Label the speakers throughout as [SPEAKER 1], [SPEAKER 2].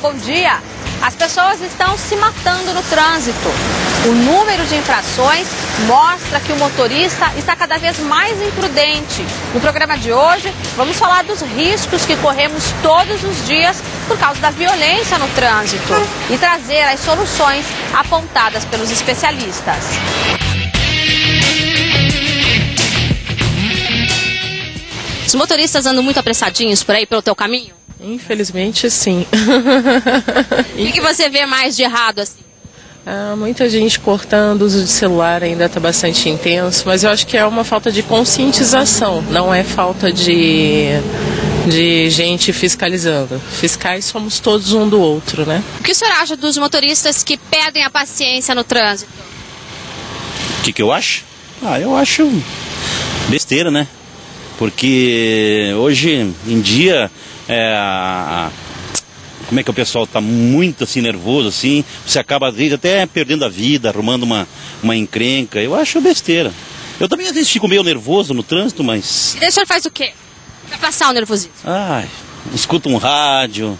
[SPEAKER 1] bom dia. As pessoas estão se matando no trânsito. O número de infrações mostra que o motorista está cada vez mais imprudente. No programa de hoje, vamos falar dos riscos que corremos todos os dias por causa da violência no trânsito e trazer as soluções apontadas pelos especialistas. Os motoristas andam muito apressadinhos por aí pelo teu caminho?
[SPEAKER 2] Infelizmente, sim.
[SPEAKER 1] O que você vê mais de errado assim?
[SPEAKER 2] Muita gente cortando, o uso de celular ainda está bastante intenso, mas eu acho que é uma falta de conscientização, não é falta de gente fiscalizando. Fiscais somos todos um do outro, né?
[SPEAKER 1] O que o senhor acha dos motoristas que perdem a paciência no trânsito?
[SPEAKER 3] O que eu acho? Eu acho besteira, né? Porque hoje em dia, como é que o pessoal está muito assim nervoso, assim, você acaba às vezes até perdendo a vida, arrumando uma encrenca. Eu acho besteira. Eu também às vezes fico meio nervoso no trânsito, mas...
[SPEAKER 1] E daí o senhor faz o quê? Pra passar o nervosismo?
[SPEAKER 3] Escuto um rádio,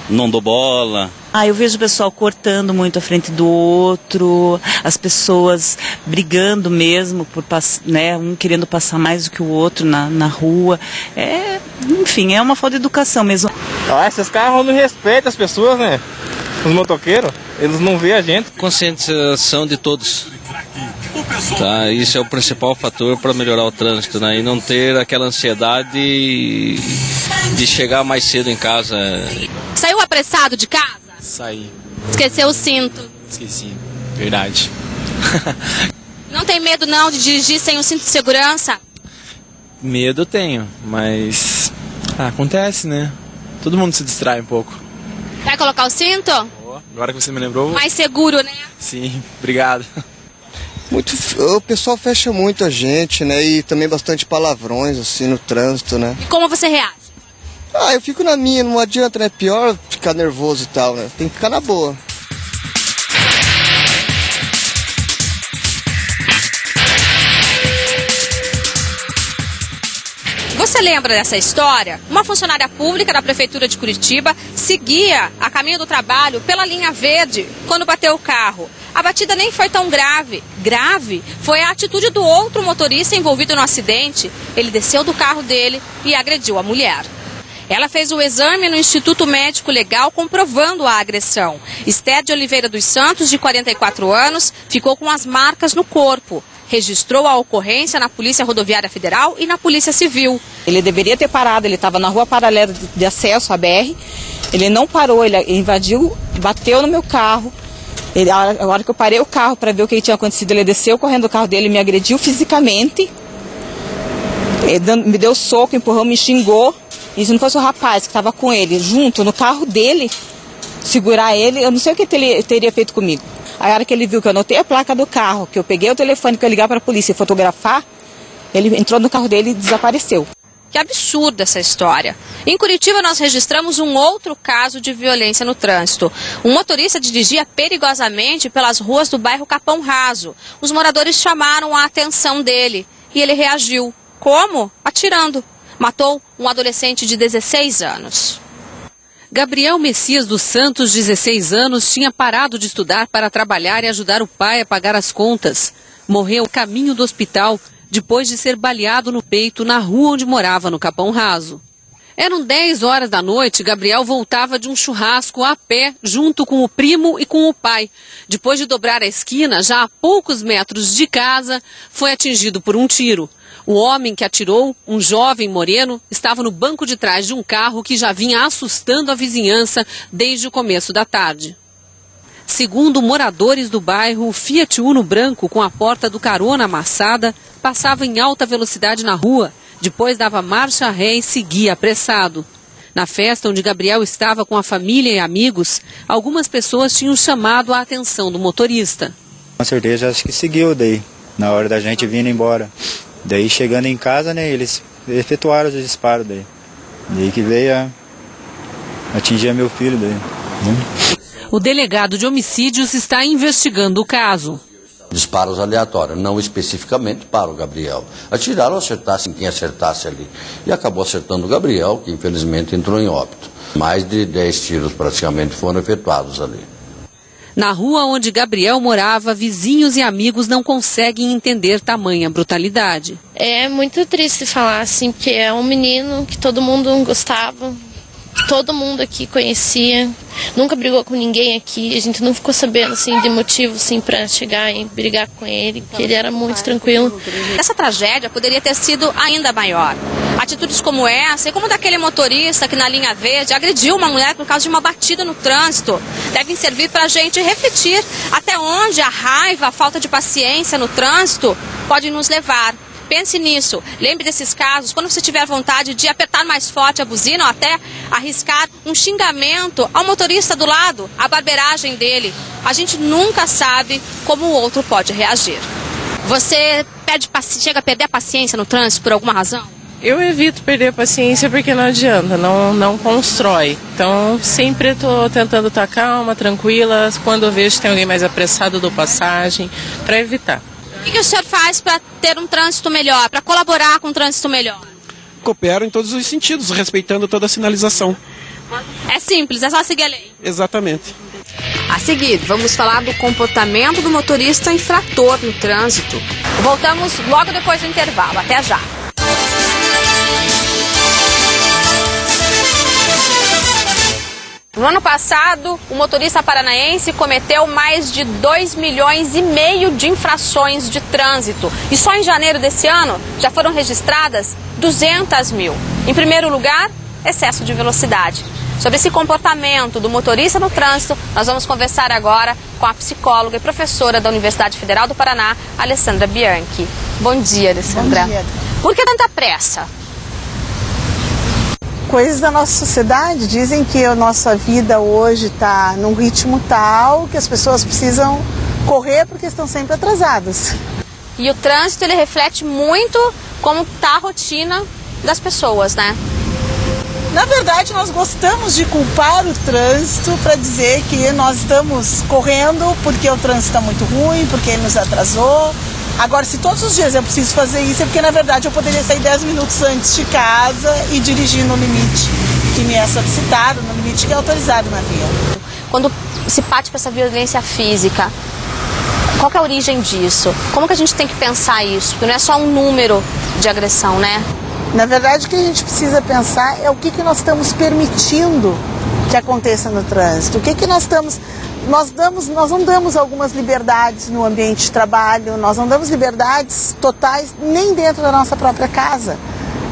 [SPEAKER 3] não dou bola.
[SPEAKER 4] Eu vejo o pessoal cortando muito a frente do outro, as pessoas brigando mesmo, um querendo passar mais do que o outro na rua. Enfim, é uma falta de educação mesmo.
[SPEAKER 5] Esses carros não respeitam as pessoas, né? Os motoqueiros, eles não veem a gente.
[SPEAKER 6] Conscientização de todos. Tá, isso é o principal fator para melhorar o trânsito, né? E não ter aquela ansiedade de chegar mais cedo em casa.
[SPEAKER 1] Saiu apressado de casa?
[SPEAKER 6] Saí.
[SPEAKER 1] Esqueceu o cinto?
[SPEAKER 6] Esqueci, verdade.
[SPEAKER 1] Não tem medo não de dirigir sem o cinto de segurança?
[SPEAKER 6] Medo tenho, mas acontece, né? Todo mundo se distrai um pouco.
[SPEAKER 1] Vai colocar o cinto?
[SPEAKER 6] Agora que você me lembrou.
[SPEAKER 1] Mais seguro, né?
[SPEAKER 6] Sim, obrigado.
[SPEAKER 7] O pessoal fecha muito a gente, né? E também bastante palavrões, assim, no trânsito, né?
[SPEAKER 1] E como você reage?
[SPEAKER 7] Eu fico na minha, não adianta, né? Pior ficar nervoso e tal, né? Tem que ficar na boa.
[SPEAKER 1] Você lembra dessa história? Uma funcionária pública da Prefeitura de Curitiba seguia a caminho do trabalho pela linha verde quando bateu o carro. A batida nem foi tão grave. Grave foi a atitude do outro motorista envolvido no acidente. Ele desceu do carro dele e agrediu a mulher. Ela fez o exame no Instituto Médico Legal comprovando a agressão. Esther de Oliveira dos Santos, de 44 anos, ficou com as marcas no corpo. Registrou a ocorrência na Polícia Rodoviária Federal e na Polícia Civil.
[SPEAKER 8] Ele deveria ter parado, ele estava na rua paralela de acesso à BR. Ele não parou, ele invadiu, bateu no meu carro. A hora que eu parei o carro para ver o que tinha acontecido, ele desceu correndo do carro dele, me agrediu fisicamente. Ele me deu soco, empurrou, me xingou. E se não fosse o rapaz que estava com ele junto no carro dele, segurar ele, eu não sei o que ele teria feito comigo. A hora que ele viu que eu anotei a placa do carro, que eu peguei o telefone que eu ligar para a polícia e fotografar, ele entrou no carro dele e desapareceu.
[SPEAKER 1] Que absurda essa história. Em Curitiba nós registramos um outro caso de violência no trânsito. Um motorista dirigia perigosamente pelas ruas do bairro Capão Raso. Os moradores chamaram a atenção dele e ele reagiu. Como? Atirando. Matou um adolescente de 16 anos.
[SPEAKER 9] Gabriel Messias dos Santos, 16 anos, tinha parado de estudar para trabalhar e ajudar o pai a pagar as contas. Morreu a caminho do hospital depois de ser baleado no peito na rua onde morava, no Capão Raso. Eram 10 horas da noite, Gabriel voltava de um churrasco a pé, junto com o primo e com o pai. Depois de dobrar a esquina, já a poucos metros de casa, foi atingido por um tiro. O homem que atirou, um jovem moreno, estava no banco de trás de um carro que já vinha assustando a vizinhança desde o começo da tarde. Segundo moradores do bairro, o Fiat Uno branco com a porta do carona amassada passava em alta velocidade na rua, depois dava marcha ré e seguia apressado. Na festa onde Gabriel estava com a família e amigos, algumas pessoas tinham chamado a atenção do motorista.
[SPEAKER 10] Com certeza, acho que seguiu daí, na hora da gente vindo embora. Daí chegando em casa, né, eles efetuaram os disparos daí. Daí que veio a atingir meu filho daí.
[SPEAKER 9] O delegado de homicídios está investigando o caso.
[SPEAKER 11] Disparos aleatórios, não especificamente para o Gabriel. Atiraram, acertasse em quem acertasse ali. E acabou acertando o Gabriel, que infelizmente entrou em óbito. Mais de 10 tiros praticamente foram efetuados ali.
[SPEAKER 9] Na rua onde Gabriel morava, vizinhos e amigos não conseguem entender tamanha brutalidade.
[SPEAKER 12] É muito triste falar assim, porque é um menino que todo mundo gostava, todo mundo aqui conhecia, nunca brigou com ninguém aqui, a gente não ficou sabendo assim, de motivo assim, para chegar e brigar com ele, porque ele era muito tranquilo.
[SPEAKER 1] Essa tragédia poderia ter sido ainda maior. Atitudes como essa, e como daquele motorista que na linha verde agrediu uma mulher por causa de uma batida no trânsito, devem servir para a gente refletir até onde a raiva, a falta de paciência no trânsito pode nos levar. Pense nisso, lembre desses casos, quando você tiver vontade de apertar mais forte a buzina ou até arriscar um xingamento ao motorista do lado, a barbeiragem dele. A gente nunca sabe como o outro pode reagir. Você chega a perder a paciência no trânsito por alguma razão?
[SPEAKER 2] Eu evito perder a paciência porque não adianta, não constrói. Então sempre estou tentando estar calma, tranquila, quando eu vejo que tem alguém mais apressado, dou passagem, para evitar.
[SPEAKER 1] O que o senhor faz para ter um trânsito melhor, para colaborar com um trânsito melhor?
[SPEAKER 13] Coopero em todos os sentidos, respeitando toda a sinalização.
[SPEAKER 1] É simples, é só seguir a lei.
[SPEAKER 13] Exatamente.
[SPEAKER 1] A seguir, vamos falar do comportamento do motorista infrator no trânsito. Voltamos logo depois do intervalo. Até já. No ano passado, o motorista paranaense cometeu mais de 2,5 milhões de infrações de trânsito. E só em janeiro desse ano já foram registradas 200 mil. Em primeiro lugar, excesso de velocidade. Sobre esse comportamento do motorista no trânsito, nós vamos conversar agora com a psicóloga e professora da Universidade Federal do Paraná, Alessandra Bianchi. Bom dia, Alessandra.
[SPEAKER 14] Bom dia.
[SPEAKER 1] Por que tanta pressa?
[SPEAKER 14] Coisas da nossa sociedade dizem que a nossa vida hoje está num ritmo tal que as pessoas precisam correr porque estão sempre atrasadas.
[SPEAKER 1] E o trânsito, ele reflete muito como está a rotina das pessoas, né?
[SPEAKER 14] Na verdade, nós gostamos de culpar o trânsito para dizer que nós estamos correndo porque o trânsito está muito ruim, porque ele nos atrasou. Agora, se todos os dias eu preciso fazer isso, é porque, na verdade, eu poderia sair 10 minutos antes de casa e dirigir no limite que me é solicitado, no limite que é autorizado na via.
[SPEAKER 1] Quando se parte para essa violência física, qual que é a origem disso? Como que a gente tem que pensar isso? Porque não é só um número de agressão, né?
[SPEAKER 14] Na verdade, o que a gente precisa pensar é o que nós estamos permitindo que aconteça no trânsito. O que nós estamos... Nós não damos algumas liberdades no ambiente de trabalho, nós não damos liberdades totais nem dentro da nossa própria casa.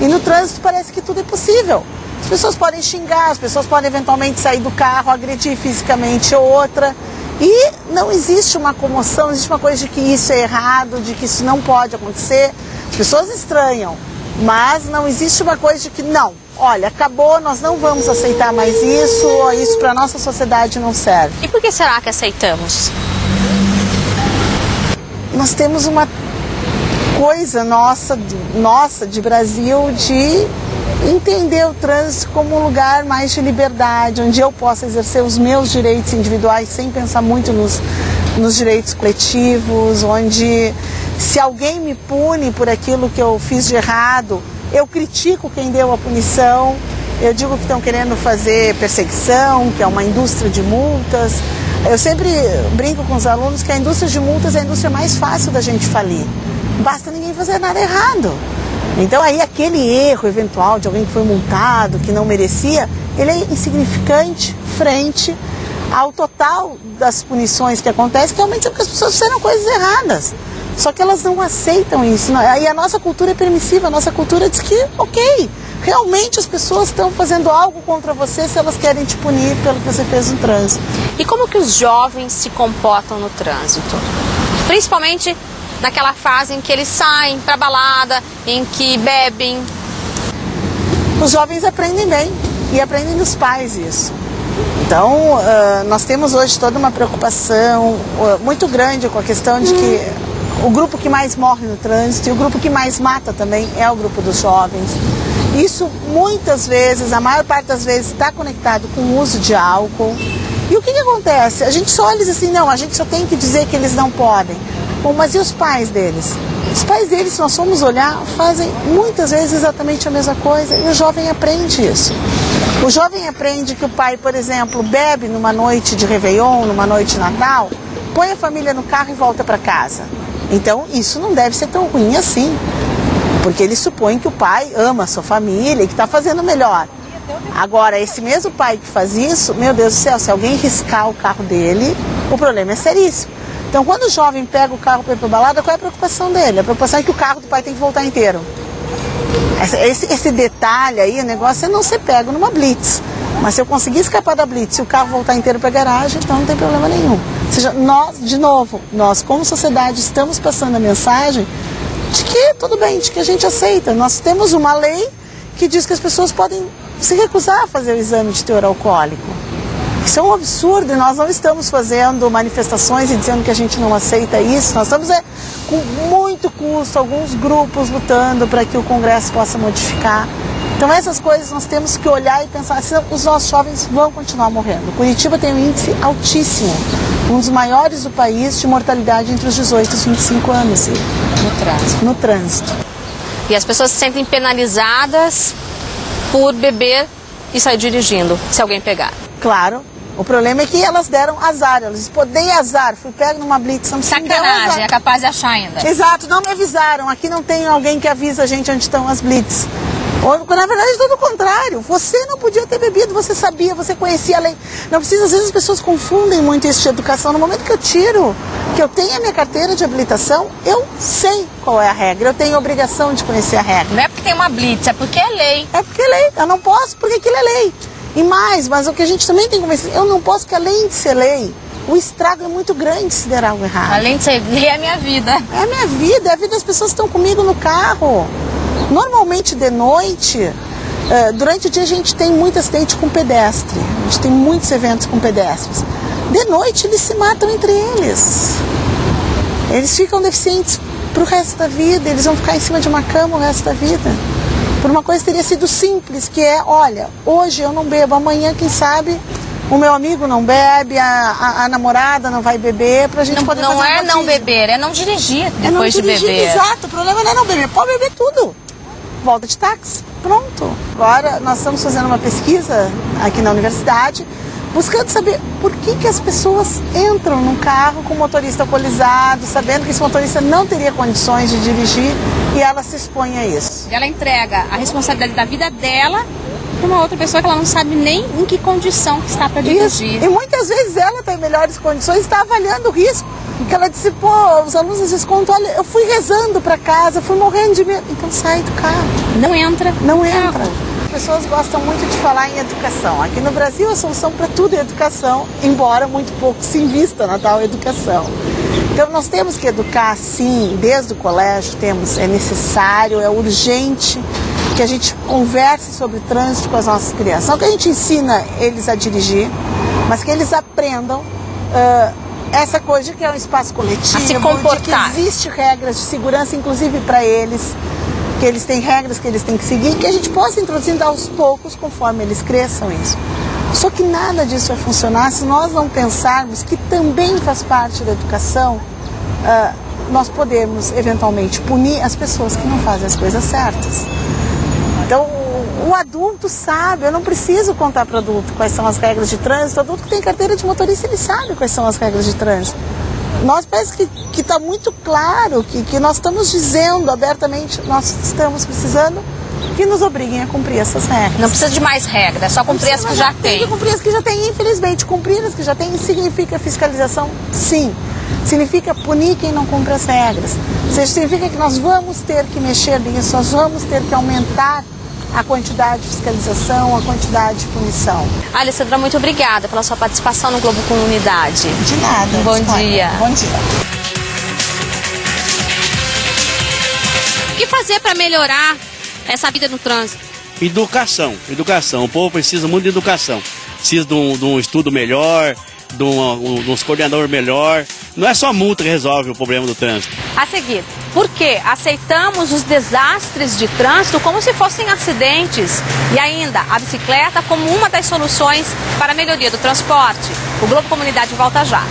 [SPEAKER 14] E no trânsito parece que tudo é possível. As pessoas podem xingar, as pessoas podem eventualmente sair do carro, agredir fisicamente outra. E não existe uma comoção, não existe uma coisa de que isso é errado, de que isso não pode acontecer. As pessoas estranham, mas não existe uma coisa de que não. Olha, acabou, nós não vamos aceitar mais isso para a nossa sociedade não serve.
[SPEAKER 1] E por que será que aceitamos?
[SPEAKER 14] Nós temos uma coisa nossa de Brasil de entender o trânsito como um lugar mais de liberdade, onde eu possa exercer os meus direitos individuais sem pensar muito nos direitos coletivos, onde se alguém me pune por aquilo que eu fiz de errado, eu critico quem deu a punição, eu digo que estão querendo fazer perseguição, que é uma indústria de multas. Eu sempre brinco com os alunos que a indústria de multas é a indústria mais fácil da gente falir. Basta ninguém fazer nada errado. Então aí aquele erro eventual de alguém que foi multado, que não merecia, ele é insignificante frente ao total das punições que acontecem, que realmente é porque as pessoas fizeram coisas erradas. Só que elas não aceitam isso. E a nossa cultura é permissiva, a nossa cultura diz que, ok, realmente as pessoas estão fazendo algo contra você se elas querem te punir pelo que você fez no trânsito.
[SPEAKER 1] E como que os jovens se comportam no trânsito? Principalmente naquela fase em que eles saem para balada, em que bebem.
[SPEAKER 14] Os jovens aprendem bem e aprendem dos pais isso. Então, nós temos hoje toda uma preocupação muito grande com a questão de que o grupo que mais morre no trânsito e o grupo que mais mata também é o grupo dos jovens. Isso muitas vezes, a maior parte das vezes, está conectado com o uso de álcool. E o que acontece? A gente só olha e diz assim, não, a gente só tem que dizer que eles não podem. Bom, mas e os pais deles? Os pais deles, se nós formos olhar, fazem muitas vezes exatamente a mesma coisa e o jovem aprende isso. O jovem aprende que o pai, por exemplo, bebe numa noite de Réveillon, numa noite de Natal, põe a família no carro e volta para casa. Então, isso não deve ser tão ruim assim, porque ele supõe que o pai ama a sua família e que está fazendo o melhor. Agora, esse mesmo pai que faz isso, meu Deus do céu, se alguém riscar o carro dele, o problema é seríssimo. Então, quando o jovem pega o carro para ir para a balada, qual é a preocupação dele? A preocupação é que o carro do pai tem que voltar inteiro. Esse detalhe aí, o negócio é não ser pego numa blitz. Mas se eu conseguir escapar da blitz e o carro voltar inteiro para a garagem, então não tem problema nenhum. Ou seja, nós como sociedade estamos passando a mensagem de que tudo bem, de que a gente aceita. Nós temos uma lei que diz que as pessoas podem se recusar a fazer o exame de teor alcoólico. Isso é um absurdo e nós não estamos fazendo manifestações e dizendo que a gente não aceita isso. Nós estamos com muito custo, alguns grupos lutando para que o Congresso possa modificar. Então essas coisas nós temos que olhar e pensar, senão os nossos jovens vão continuar morrendo. Curitiba tem um índice altíssimo, um dos maiores do país de mortalidade entre os 18 e os 25 anos. No trânsito.
[SPEAKER 1] E as pessoas se sentem penalizadas por beber e sair dirigindo, se alguém pegar.
[SPEAKER 14] Claro. O problema é que elas deram azar, elas dei azar, fui pego numa blitz, não sei.
[SPEAKER 1] Sacanagem, é capaz de achar ainda.
[SPEAKER 14] Exato, não me avisaram, aqui não tem alguém que avisa a gente onde estão as blitz. Ou, na verdade, todo o contrário, você não podia ter bebido, você sabia, você conhecia a lei. Não precisa, às vezes as pessoas confundem muito isso de educação. No momento que eu tiro, que eu tenho a minha carteira de habilitação, eu sei qual é a regra, eu tenho a obrigação de conhecer a regra.
[SPEAKER 1] Não é porque tem uma blitz, é porque é lei.
[SPEAKER 14] É porque é lei, eu não posso porque aquilo é lei. E mais, mas o que a gente também tem que convencer, eu não posso, que além de ser lei, o estrago é muito grande se der algo errado.
[SPEAKER 1] Além de ser lei, é a minha vida.
[SPEAKER 14] É a minha vida, é a vida das pessoas que estão comigo no carro. Normalmente de noite, durante o dia a gente tem muito acidente com pedestre, a gente tem muitos eventos com pedestres. De noite eles se matam entre eles. Eles ficam deficientes para o resto da vida, eles vão ficar em cima de uma cama o resto da vida. Por uma coisa que teria sido simples, que é, olha, hoje eu não bebo, amanhã, quem sabe, o meu amigo não bebe, a namorada não vai beber, pra gente poder fazer
[SPEAKER 1] Não é não beber, é não dirigir depois de beber.
[SPEAKER 14] Exato, o problema não é não beber, pode beber tudo. Volta de táxi, pronto. Agora nós estamos fazendo uma pesquisa aqui na universidade, buscando saber por que as pessoas entram num carro com motorista alcoolizado, sabendo que esse motorista não teria condições de dirigir e ela se expõe a isso.
[SPEAKER 1] Ela entrega a responsabilidade da vida dela para uma outra pessoa que ela não sabe nem em que condição que está para dirigir.
[SPEAKER 14] Isso. E muitas vezes ela está em melhores condições e está avaliando o risco. Porque ela disse, pô, os alunos às vezes contam, olha, eu fui rezando para casa, fui morrendo de medo. Então sai do carro.
[SPEAKER 1] Não entra.
[SPEAKER 14] Não entra. As pessoas gostam muito de falar em educação. Aqui no Brasil a solução para tudo é educação, embora muito pouco se invista na tal educação. Então nós temos que educar sim, desde o colégio é necessário, é urgente que a gente converse sobre trânsito com as nossas crianças. Não que a gente ensina eles a dirigir, mas que eles aprendam essa coisa de que é um espaço coletivo,
[SPEAKER 1] a se comportar.
[SPEAKER 14] De que existe regras de segurança, inclusive para eles, que eles têm regras que eles têm que seguir, que a gente possa introduzir aos poucos, conforme eles cresçam isso. Só que nada disso vai funcionar se nós não pensarmos que também faz parte da educação nós podemos eventualmente punir as pessoas que não fazem as coisas certas. Então o adulto sabe, eu não preciso contar para o adulto quais são as regras de trânsito. O adulto que tem carteira de motorista, ele sabe quais são as regras de trânsito. Nós parece que está muito claro que nós estamos dizendo abertamente, nós estamos precisando que nos obriguem a cumprir essas regras.
[SPEAKER 1] Não precisa de mais regras, é só cumprir as que já tem.
[SPEAKER 14] Tem que cumprir as que já tem, infelizmente. Cumprir as que já tem significa fiscalização, sim. Significa punir quem não cumpre as regras. Ou seja, significa que nós vamos ter que mexer nisso, nós vamos ter que aumentar a quantidade de fiscalização, a quantidade de punição.
[SPEAKER 1] Alessandra, muito obrigada pela sua participação no Globo Comunidade.
[SPEAKER 14] De nada.
[SPEAKER 1] Bom dia.
[SPEAKER 14] Bom dia.
[SPEAKER 1] O que fazer para melhorar essa vida no trânsito?
[SPEAKER 15] Educação. O povo precisa muito de educação. Precisa de um estudo melhor, de uns coordenadores melhor. Não é só multa que resolve o problema do trânsito.
[SPEAKER 1] A seguir, por que aceitamos os desastres de trânsito como se fossem acidentes? E ainda, a bicicleta como uma das soluções para a melhoria do transporte. O Globo Comunidade volta já.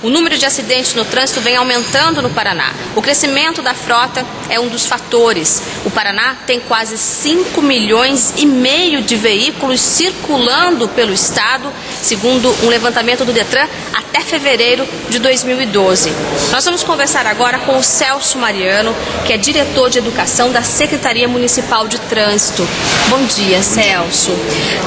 [SPEAKER 1] O número de acidentes no trânsito vem aumentando no Paraná. O crescimento da frota é um dos fatores. O Paraná tem quase 5,5 milhões de veículos circulando pelo estado, segundo um levantamento do Detran, até fevereiro de 2012. Nós vamos conversar agora com o Celso Mariano, que é diretor de educação da Secretaria Municipal de Trânsito. Bom dia, Celso.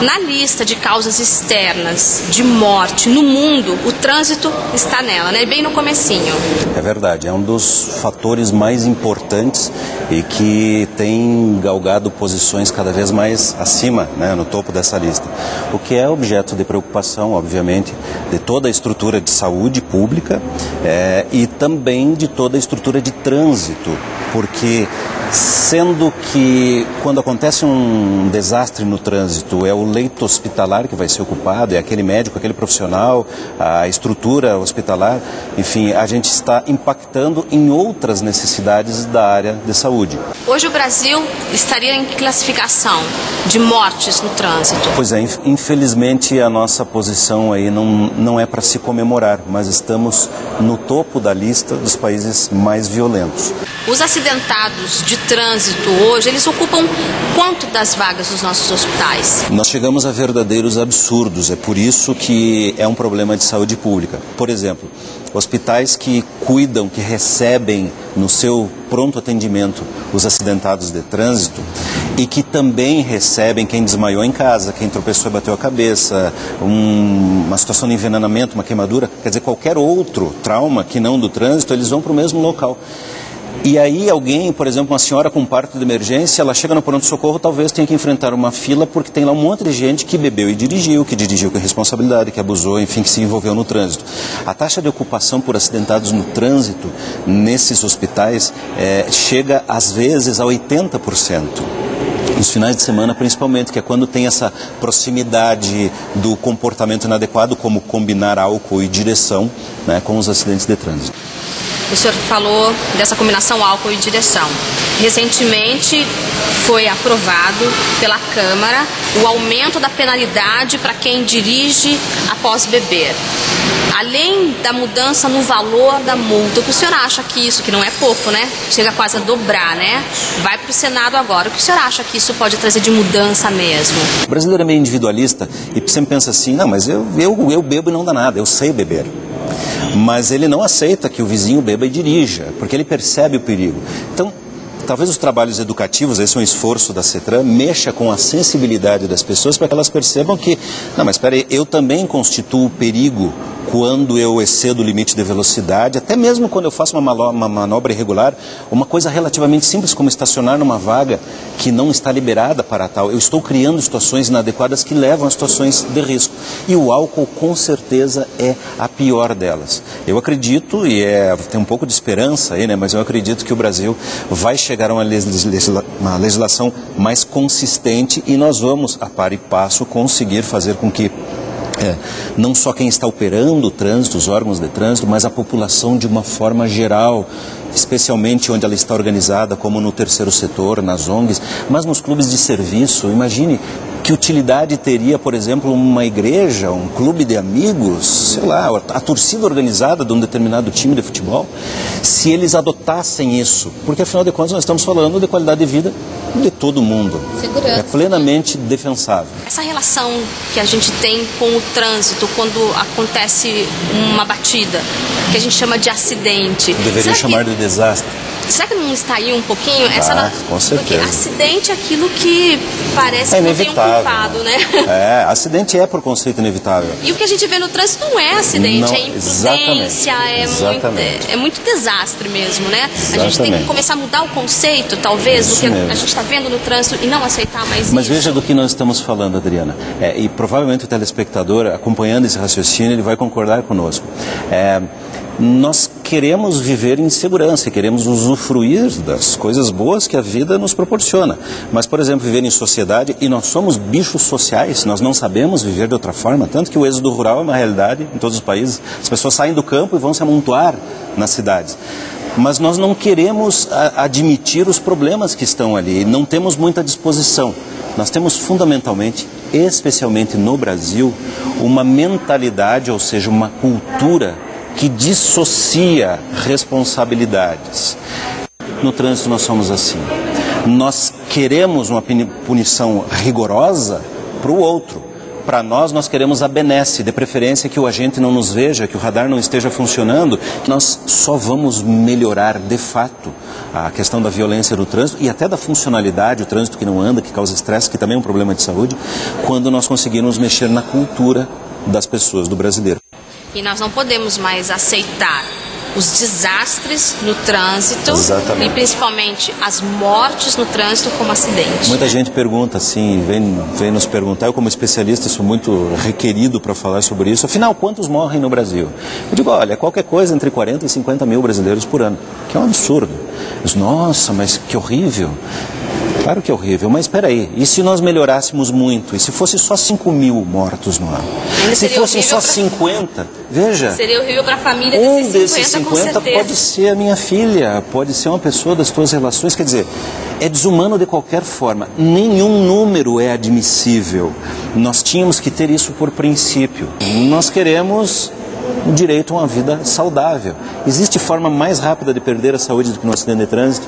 [SPEAKER 1] Na lista de causas externas de morte no mundo, o trânsito está nela, né? Bem no comecinho.
[SPEAKER 16] É verdade, é um dos fatores mais importantes e que tem galgado posições cada vez mais acima, né, no topo dessa lista. O que é objeto de preocupação, obviamente, de toda a estrutura de saúde pública e também de toda a estrutura de trânsito, porque sendo que quando acontece um desastre no trânsito é o leito hospitalar que vai ser ocupado, é aquele médico, aquele profissional, a estrutura hospitalar, enfim, a gente está impactando em outras necessidades da área de saúde.
[SPEAKER 1] Hoje o Brasil estaria em que classificação de mortes no trânsito?
[SPEAKER 16] Pois é, infelizmente a nossa posição aí não é para se comemorar, mas estamos no topo da lista dos países mais violentos.
[SPEAKER 1] Os acidentados de trânsito hoje, eles ocupam quanto das vagas dos nossos hospitais?
[SPEAKER 16] Nós chegamos a verdadeiros absurdos, é por isso que é um problema de saúde pública. Por exemplo, hospitais que cuidam, que recebem no seu pronto atendimento os acidentados de trânsito e que também recebem quem desmaiou em casa, quem tropeçou e bateu a cabeça, uma situação de envenenamento, uma queimadura, quer dizer, qualquer outro trauma que não do trânsito, eles vão para o mesmo local. E aí alguém, por exemplo, uma senhora com parto de emergência, ela chega no pronto-socorro, talvez tenha que enfrentar uma fila porque tem lá um monte de gente que bebeu e dirigiu, que dirigiu com responsabilidade, que abusou, enfim, que se envolveu no trânsito. A taxa de ocupação por acidentados no trânsito nesses hospitais chega às vezes a 80%. Nos finais de semana, principalmente, que é quando tem essa proximidade do comportamento inadequado, como combinar álcool e direção, né, com os acidentes de trânsito.
[SPEAKER 1] O senhor falou dessa combinação álcool e direção. Recentemente foi aprovado pela Câmara o aumento da penalidade para quem dirige após beber. Além da mudança no valor da multa, o que o senhor acha que isso, que não é pouco, né? Chega quase a dobrar, né? Vai para o Senado agora. O que o senhor acha que isso pode trazer de mudança mesmo?
[SPEAKER 16] O brasileiro é meio individualista e sempre pensa assim, não, mas eu bebo e não dá nada, eu sei beber. Mas ele não aceita que o vizinho beba e dirija, porque ele percebe o perigo. Então, talvez os trabalhos educativos, esse é um esforço da CETRAN, mexa com a sensibilidade das pessoas para que elas percebam que, não, mas espera aí, eu também constituo perigo quando eu excedo o limite de velocidade, até mesmo quando eu faço uma manobra irregular, uma coisa relativamente simples como estacionar numa vaga que não está liberada para tal. Eu estou criando situações inadequadas que levam a situações de risco. E o álcool, com certeza, é a pior delas. Eu acredito, e tem um pouco de esperança aí, né, mas eu acredito que o Brasil vai chegar a uma legislação mais consistente e nós vamos, a par e passo, conseguir fazer com que não só quem está operando o trânsito, os órgãos de trânsito, mas a população de uma forma geral, especialmente onde ela está organizada, como no terceiro setor, nas ONGs, mas nos clubes de serviço. Imagine que utilidade teria, por exemplo, uma igreja, um clube de amigos, sei lá, a torcida organizada de um determinado time de futebol, se eles adotassem isso. Porque, afinal de contas, nós estamos falando de qualidade de vida de todo mundo.
[SPEAKER 1] Segurança.
[SPEAKER 16] É plenamente defensável.
[SPEAKER 1] Essa relação que a gente tem com o trânsito quando acontece uma batida, que a gente chama de acidente.
[SPEAKER 16] Deveria chamar de desastre.
[SPEAKER 1] Será que não está aí um pouquinho?
[SPEAKER 16] Com certeza.
[SPEAKER 1] Porque acidente é aquilo que parece que não tem um culpado, né?
[SPEAKER 16] Acidente é por conceito inevitável.
[SPEAKER 1] E o que a gente vê no trânsito não é acidente,
[SPEAKER 16] não,
[SPEAKER 1] é imprudência, é muito desastre mesmo, né? Exatamente. A gente tem que começar a mudar o conceito, talvez, do que a gente está vendo no trânsito e não aceitar mais isso.
[SPEAKER 16] Mas veja do que nós estamos falando, Adriana. E provavelmente o telespectador, acompanhando esse raciocínio, ele vai concordar conosco. Nós queremos viver em segurança, queremos usufruir das coisas boas que a vida nos proporciona. Mas, por exemplo, viver em sociedade, e nós somos bichos sociais, nós não sabemos viver de outra forma, tanto que o êxodo rural é uma realidade em todos os países. As pessoas saem do campo e vão se amontoar nas cidades. Mas nós não queremos admitir os problemas que estão ali, não temos muita disposição. Nós temos fundamentalmente, especialmente no Brasil, uma mentalidade, ou seja, uma cultura que dissocia responsabilidades. No trânsito nós somos assim. Nós queremos uma punição rigorosa para o outro. Para nós queremos a benesse, de preferência que o agente não nos veja, que o radar não esteja funcionando, que nós só vamos melhorar de fato a questão da violência no trânsito e até da funcionalidade, o trânsito que não anda, que causa estresse, que também é um problema de saúde, quando nós conseguirmos mexer na cultura das pessoas, do brasileiro.
[SPEAKER 1] E nós não podemos mais aceitar os desastres no trânsito.
[SPEAKER 16] Exatamente.
[SPEAKER 1] E principalmente as mortes no trânsito como acidente.
[SPEAKER 16] Muita gente pergunta assim, vem nos perguntar, eu como especialista sou muito requerido para falar sobre isso, afinal, quantos morrem no Brasil? Eu digo, olha, qualquer coisa entre 40 e 50 mil brasileiros por ano, que é um absurdo. Mas, nossa, mas que horrível. Claro que é horrível, mas espera aí, e se nós melhorássemos muito? E se fosse só 5 mil mortos no ano? Se fossem só 50, veja...
[SPEAKER 1] Seria horrível para a família
[SPEAKER 16] desses 50 pode ser a minha filha, pode ser uma pessoa das tuas relações, quer dizer, é desumano de qualquer forma. Nenhum número é admissível. Nós tínhamos que ter isso por princípio. Nós queremos o direito a uma vida saudável. Existe forma mais rápida de perder a saúde do que no acidente de trânsito?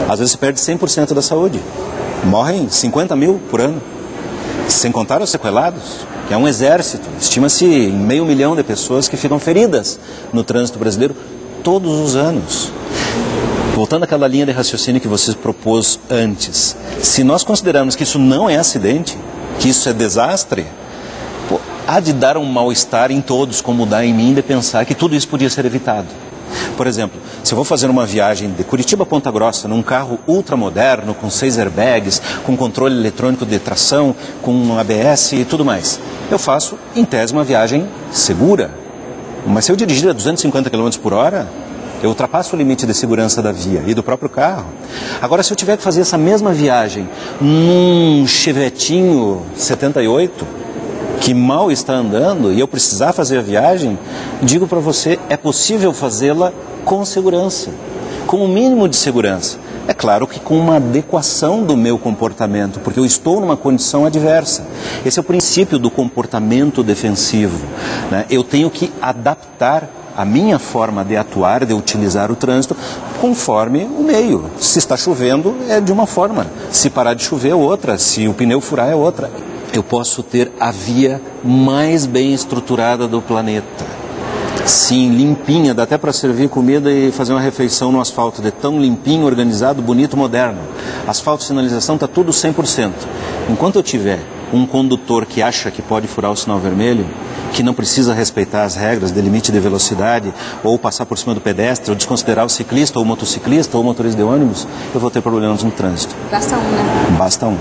[SPEAKER 16] Às vezes se perde 100% da saúde. Morrem 50 mil por ano. Sem contar os sequelados, que é um exército. Estima-se em 500 mil de pessoas que ficam feridas no trânsito brasileiro todos os anos. Voltando àquela linha de raciocínio que você propôs antes, se nós considerarmos que isso não é acidente, que isso é desastre, há de dar um mal-estar em todos, como dá em mim, de pensar que tudo isso podia ser evitado. Por exemplo, se eu vou fazer uma viagem de Curitiba a Ponta Grossa num carro ultramoderno, com 6 airbags, com controle eletrônico de tração, com um ABS e tudo mais, eu faço, em tese, uma viagem segura. Mas se eu dirigir a 250 km por hora, eu ultrapasso o limite de segurança da via e do próprio carro. Agora, se eu tiver que fazer essa mesma viagem num Chevetinho 78... que mal está andando, e eu precisar fazer a viagem, digo para você, é possível fazê-la com segurança, com o mínimo de segurança. É claro que com uma adequação do meu comportamento, porque eu estou numa condição adversa. Esse é o princípio do comportamento defensivo, né? Eu tenho que adaptar a minha forma de atuar, de utilizar o trânsito, conforme o meio. Se está chovendo, é de uma forma. Se parar de chover, é outra. Se o pneu furar, é outra. Eu posso ter a via mais bem estruturada do planeta. Sim, limpinha, dá até para servir comida e fazer uma refeição no asfalto, de tão limpinho, organizado, bonito, moderno. Asfalto, sinalização, está tudo 100%. Enquanto eu tiver um condutor que acha que pode furar o sinal vermelho, que não precisa respeitar as regras de limite de velocidade, ou passar por cima do pedestre, ou desconsiderar o ciclista, ou o motociclista, ou o motorista de ônibus, eu vou ter problemas no trânsito.
[SPEAKER 1] Basta um, né?
[SPEAKER 16] Basta um.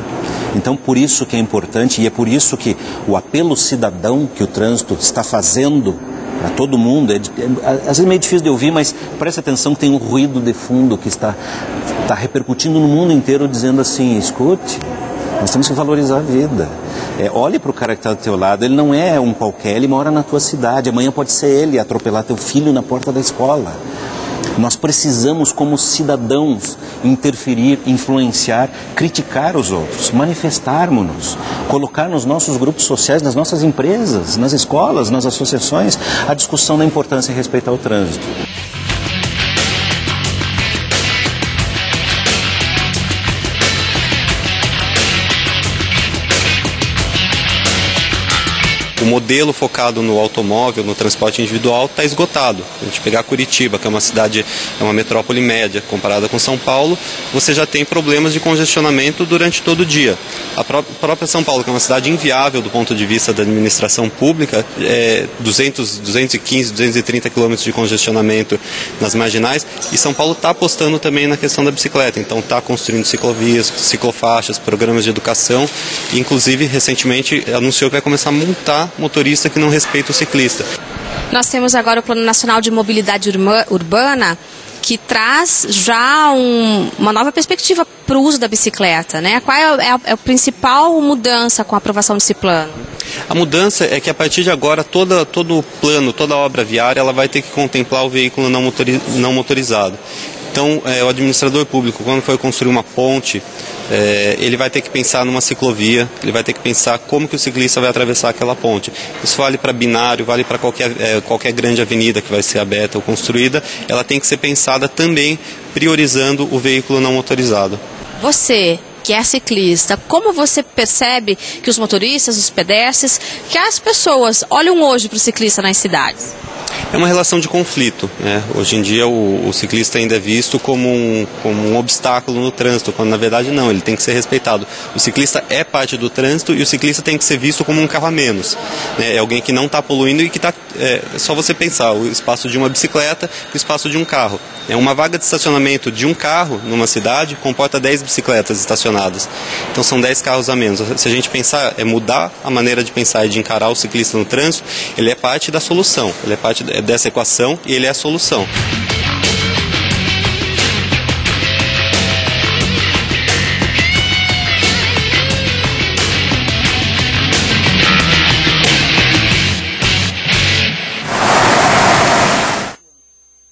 [SPEAKER 16] Então, por isso que é importante, e é por isso que o apelo cidadão que o trânsito está fazendo a todo mundo, às vezes é meio difícil de ouvir, mas preste atenção que tem um ruído de fundo que está repercutindo no mundo inteiro, dizendo assim, escute, nós temos que valorizar a vida. Olhe para o cara que está do teu lado, ele não é um qualquer, ele mora na tua cidade, amanhã pode ser ele atropelar teu filho na porta da escola. Nós precisamos, como cidadãos, interferir, influenciar, criticar os outros, manifestarmos-nos, colocar nos nossos grupos sociais, nas nossas empresas, nas escolas, nas associações, a discussão da importância em respeitar o trânsito.
[SPEAKER 17] O modelo focado no automóvel, no transporte individual, está esgotado. Se a gente pegar Curitiba, que é uma cidade, é uma metrópole média, comparada com São Paulo, você já tem problemas de congestionamento durante todo o dia. A própria São Paulo, que é uma cidade inviável do ponto de vista da administração pública, 215, 230 quilômetros de congestionamento nas marginais, e São Paulo está apostando também na questão da bicicleta, então está construindo ciclovias, ciclofaixas, programas de educação, e inclusive recentemente anunciou que vai começar a multar motorista que não respeita o ciclista.
[SPEAKER 1] Nós temos agora o Plano Nacional de Mobilidade Urbana, que traz já uma nova perspectiva para o uso da bicicleta, né? Qual é a principal mudança com a aprovação desse plano?
[SPEAKER 17] A mudança é que a partir de agora todo o plano, toda a obra viária, ela vai ter que contemplar o veículo não motorizado. Então, o administrador público, quando for construir uma ponte, ele vai ter que pensar numa ciclovia, ele vai ter que pensar como que o ciclista vai atravessar aquela ponte. Isso vale para binário, vale para qualquer grande avenida que vai ser aberta ou construída, ela tem que ser pensada também priorizando o veículo não motorizado.
[SPEAKER 1] Você que é ciclista, como você percebe que os motoristas, os pedestres, que as pessoas olham hoje para o ciclista nas cidades?
[SPEAKER 17] É uma relação de conflito, né? Hoje em dia o ciclista ainda é visto como um obstáculo no trânsito, quando na verdade não, ele tem que ser respeitado. O ciclista é parte do trânsito e o ciclista tem que ser visto como um carro a menos, né? É alguém que não está poluindo e que está... É só você pensar, o espaço de uma bicicleta e o espaço de um carro. Uma vaga de estacionamento de um carro numa cidade comporta 10 bicicletas estacionadas. Então são 10 carros a menos. Se a gente pensar, mudar a maneira de pensar e de encarar o ciclista no trânsito, ele é parte da solução, ele é parte dessa equação e ele é a solução.